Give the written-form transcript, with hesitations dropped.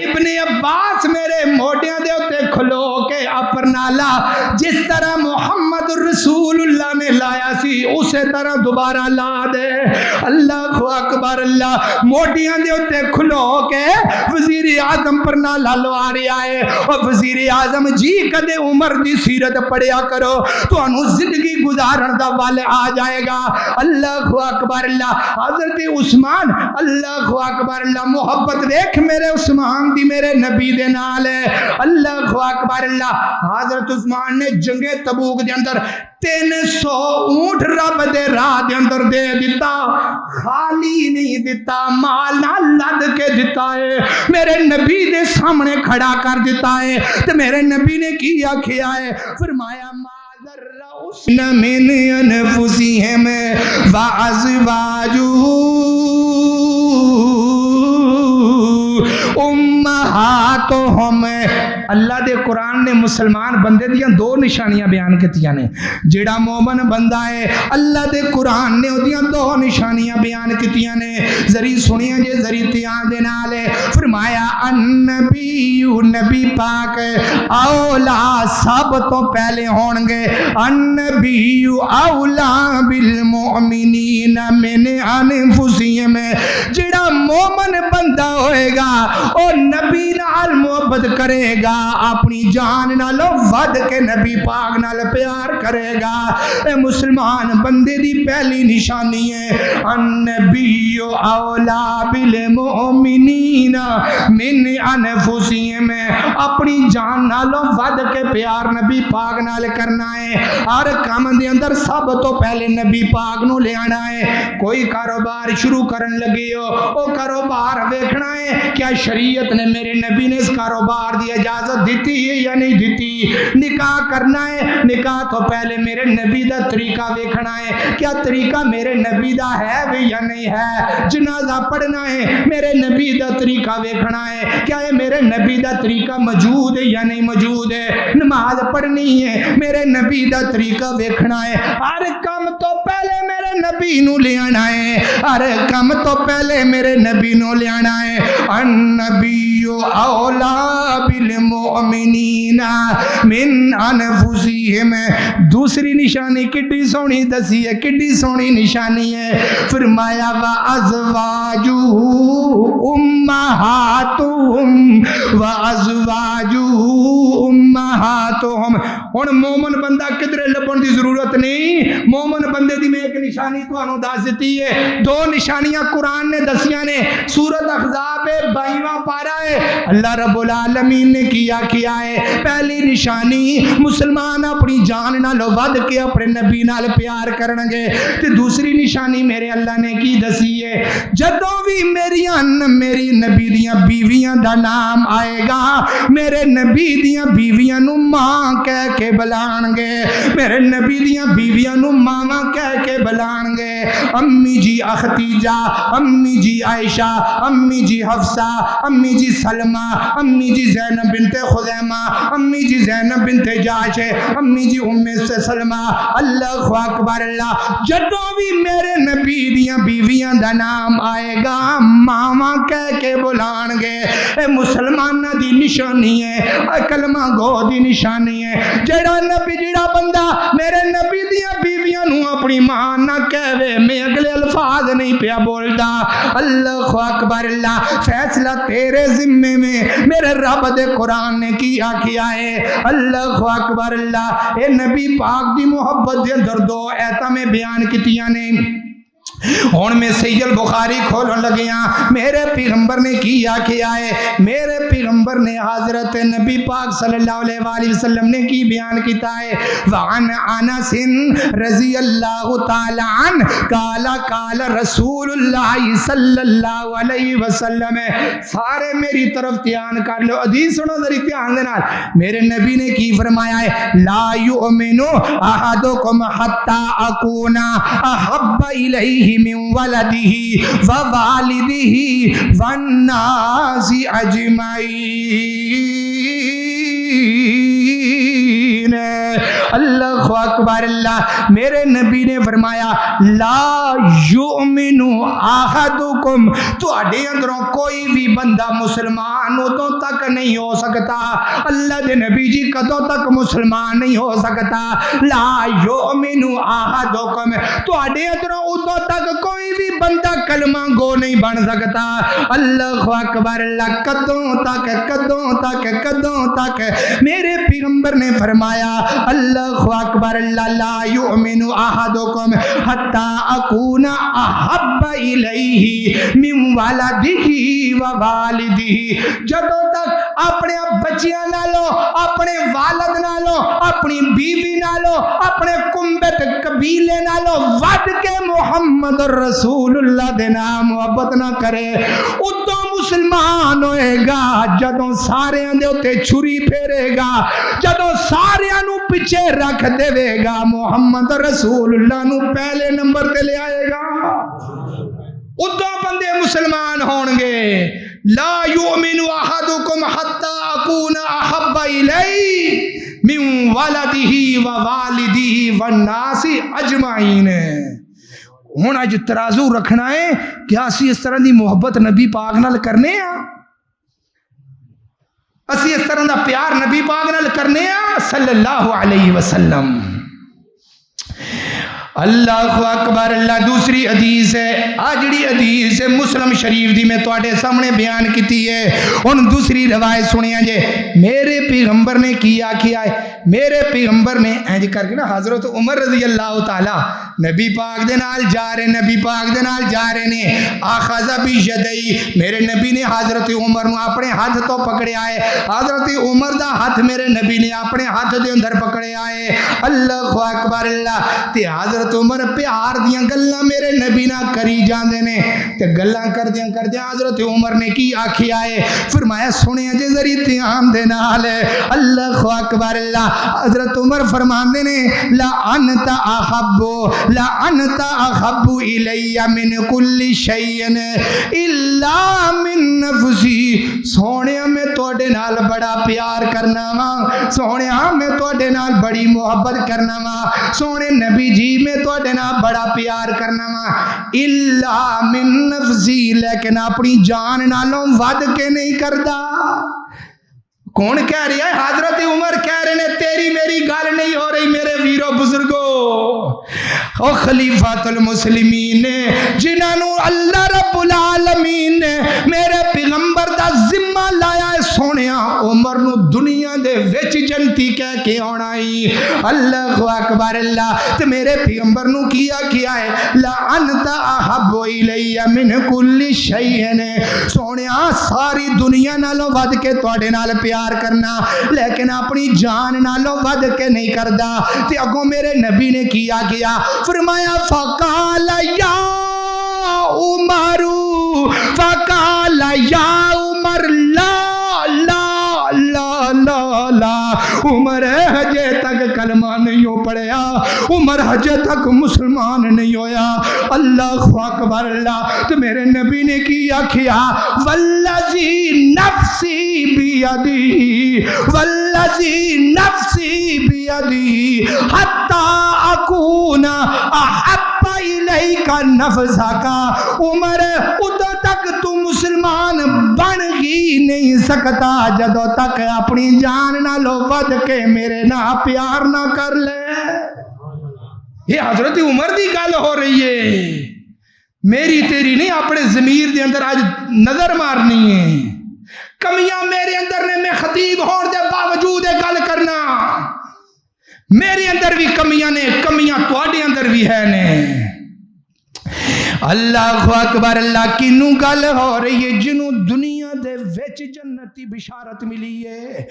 ابن عباس میرے موڈیاں دے اتے کھلو کے اپنا لا جس طرح محمد رسول اللہ نے لایا سی اسی طرح دوبارہ لا دے. اللہ اکبر. اللہ موڈیاں دے اتے کھلو کے وزیر اعظم پر نالا لوا رہا ہے. اور وزیر اعظم جی کدے عمر دی سیرت پڑھیا کرو تو انہوں زندگی گزارن دا وال آ جائے گا. اللہ اکبر. اللہ حضرت عثمان اللہ اکبر. اللہ محبت دیکھ میرے عثمان دی میرے نبی دے نال ہے. اللہ اکبر. اللہ حضرت عثمان نے جنگ تبوک دے اندر 300 اونٹ رب دے راہ دے اندر دے دیتا. خالی نہیں دیتا, مال نہ لد کے دیتا ہے, میرے نبی دے سامنے کھڑا کر دیتا ہے. تو میرے نبی نے کیا کیا ہے, فرمایا مَا مِنْ أَنفُسِهِمْ وَأَزْوَاجُهُ أُمَّهَاتُهُمْ. اللہ دے قرآن نے مسلمان بندے دیاں دو نشانیاں بیان کیتیاں نے. جیڑا مومن بندہ ہے اللہ دے قرآن نے دیاں دو نشانیاں بیان کیتیاں نے. ذری سنیاں جے ذری تیان دے نال فرمایا النبی نبی پاک اولا سب تو پہلے ہون گے. النبی اولا بالمؤمنین من انفسہم. جیڑا مومن بندہ ہوئے گا او نبی نال محبت کرے گا, اپنی جان نالو ود کے نبی پاک نال پیار کرے گا. اے مسلمان بندے دی پہلی نشانی ہے النبی اولا بالمؤمنین من انفسہم. اپنی جان نالو ود کے پیار نبی پاک نال کرنا ہے. ہر کام دے اندر سب تو پہلے نبی پاک نو لے آنا ہے. کوئی کاروبار شروع کرن لگے ہو او کاروبار ویکھنا ہے کیا شریعت نے میرے نبی نے اس کاروبار دی اجازت دیتی ہے یا نہیں دیتی. نکاح کرنا ہے, نکاح تو پہلے میرے نبی دا طریقہ ویکھنا ہے کیا طریقہ میرے نبی دا ہے بھی یا نہیں ہے. جنازہ پڑھنا ہے میرے نبی دا طریقہ ویکھنا ہے کیا یہ میرے نبی دا طریقہ موجود ہے یا نہیں موجود ہے. نماز پڑھنی ہے میرے نبی دا طریقہ ویکھنا ہے. ہر کام تو پہلے میرے نبی نو لے آنا ہے, ہر کام تو پہلے میرے نبی نو لے آنا ہے. النبی اولا بالمؤمنین من انفسہم. دوسری نشانی کڈی سونی دسی ہے, کڈی سونی نشانی ہے. فرمایا وازواجہ امہاتہم وازواجہ امہاتہم. ہن مومن بندہ کدھر لبن دی ضرورت نہیں. مومن بندے دی میں ایک نشانی تانوں دس دتی ہے. دو نشانیاں قرآن نے دسیاں نے. سورۃ احزاب 22واں پارہ ہے. اللہ رب العالمین نے کیا ہے. پہلی نشانی مسلمان اپنی جان نال ود کے اپنے نبی نال پیار کرن گے. تے دوسری نشانی میرے اللہ نے کی دسی ہے جدوں بھی میری نبی دیاں بیویاں دا نام آئے گا میرے نبی دیاں بیویاں نو ماں کہہ کے بلان گے. میرے نبی دیاں بیویاں نو ماما کہہ کے بلان گے. امی جی ختیجہ, امی جی عائشہ, امی جی حفصہ, امی جی سلمہ, امی جی زینب بنت خزیمہ, امی جی زینب بنت جاش, امی جی ام سلمہ. اللہ اکبر. اللہ جدوں بھی میرے نبی دیاں بیویاں دا نام آئے گا ماما کہہ کے بلان گے. اے مسلمانہ دی نشانی ہے, کلمہ گو دی نشانی ہے. جڑا بندہ میرے نبی دیاں بیویاں نو اپنی ماں نہ کہے, میں اگلے الفاظ نہیں پیا بولدا. اللہ اکبر. اللہ فیصلہ تیرے ذمے میں میرے رب دے قرآن نے کیا ہے. اللہ اکبر. اللہ اے نبی پاک دی محبت دے اندر دو ایتاں میں بیان کیتیاں نے. ہون میں سید البخاری کھولن لگیاں. میرے پیغمبر نے کیا ہے, میرے پیغمبر نے حضرت نبی پاک صلی اللہ علیہ وآلہ وسلم نے کی بیان کیتا ہے. وعن انس رضی اللہ تعالی عنہ قال رسول اللہ صلی اللہ علیہ وسلم. سارے میری طرف دھیان کر لو, حدیث سنو ذرا دھیان دے نال. میرے نبی نے کی فرمایا ہے لا یؤمن احدکم حتی اکون احب الیہ من ولدہ ووالدہ والناس اجمعین. اللہ اللہ اکبر اللہ میرے نبی نے فرمایا لا یؤمن احدکم تواڈے اندروں کوئی بھی بندہ مسلمان ادوں تک نہیں ہو سکتا اللہ دے نبی جی کدوں تک مسلمان نہیں ہو سکتا لا یؤمن احدکم تواڈے اندروں ادوں تک کوئی بھی بندہ کلمہ گو نہیں بن سکتا اللہ اکبر اللہ کدوں تک میرے پیغمبر نے فرمایا اللہ اکبر اللہ لا یؤمن احدکم حتی اکون احب الیہ من ولدہ و والدہ جدوں تک اپنے بچیاں نالوں اپنے والد نالوں اپنی بیوی نالوں اپنے کنبت قبیلے نالوں ود کے محمد رسول اللہ دے نام محبت نہ کرے ادوں مسلمان ہوئے گا جدوں سارے دے اوتے چھری پھیرے گا جدوں سارے نو پیچھے رکھ دے گا محمد رسول اللہ نو پہلے نمبر تے لے آئے گا ادوں بندے مسلمان ہون گے لا یؤمن احدکم حتی اکون احب الیہ من ولدہ و والدہ والناس اجمعین ہن اج ترازو رکھنا ہے کہ اسی اس طرح دی محبت نبی پاک نال کرنے ہاں اسی اس طرح دا پیار نبی پاک نال کرنے ہاں صلی اللہ علیہ وسلم اللہ اکبر اللہ دوسری حدیث ہے آجڑی حدیث ہے مسلم شریف دی میں تواڈے سامنے بیان کیتی ہے ان دوسری روایت سنیا جے میرے پیغمبر نے کیا ہے میرے پیغمبر نے اینج کر کے نا حضرت عمر رضی اللہ تعالی نبی پاک دے نال جا رہے نے اخذ بیدی میرے نبی نے حضرت عمر نو اپنے ہاتھ تو پکڑیا ہے حضرت عمر دا ہاتھ میرے نبی نے اپنے ہاتھ دے اندر پکڑیا ہے اللہ اکبر اللہ تے حضرت عمر پیار دیاں گلاں میرے نبی نہ کری جاندے نے تے گلاں کردیاں حضرت عمر نے کی آکھیا ہے فرمایا سنیا جے ذری دھیان دے نال اللہ اکبر اللہ حضرت عمر فرماندے نے لا انت احب الی من کل شیء الا من نفسی سونیا میں تواڈے نال بڑا پیار کرنا وا سونیا میں تواڈے نال بڑی محبت کرنا وا سونے نبی جی میں تواڈے نال بڑا پیار کرنا وا الا من نفسی لیکن اپنی جان نالوں ود کے نہیں کردا کون کہہ رہی ہے حضرت عمر کہہ رہے ہیں تیری میری گل نہیں ہو رہی میرے ویرو بزرگو او خلیفۃ المسلمین نے جنہوں اللہ رب العالمین نے میرے پیغمبر دا ذمہ لایا ہے سونیا عمر نو دنیا دے وچ جنتی کہہ کے آنا ہی اللہ اکبر اللہ تے میرے پیغمبر نو کیا ہے لا انت احب الی من کل شیء سونیا ساری دنیا نالوں ود کے تواڈے نال پیار کرنا لیکن اپنی جان نالوں ود کے نہیں کردا تے اگوں میرے نبی نے کیا فرمایا فقال یا عمر لا عمر ہجے تک کلمہ نہیں ہو پڑیا عمر ہجے تک مسلمان نہیں ہویا اللہ اکبر اللہ تو میرے نبی نے کیا والذی نفسی بیدی حتی اکون احب الیک نفسک عمر ادھر تک تو مسلمان بن ہی نہیں سکتا جدو تک اپنی جان نہ لو ود کے میرے نہ پیار نہ کر لے یہ حضرت عمر دی گل ہو رہی ہے میری تیری نہیں اپنے ضمیر دے اندر آج نظر مارنی ہے کمیاں میرے اندر نے میں خطیب ہون دے باوجود گل کرنا میرے اندر بھی کمیاں نے کمیاں تواڈے اندر بھی ہے نے اللہ اکبر اللہ کینوں گل ہو رہی ہے جنوں دنیا دے وچ جنتی بشارت ملی ہے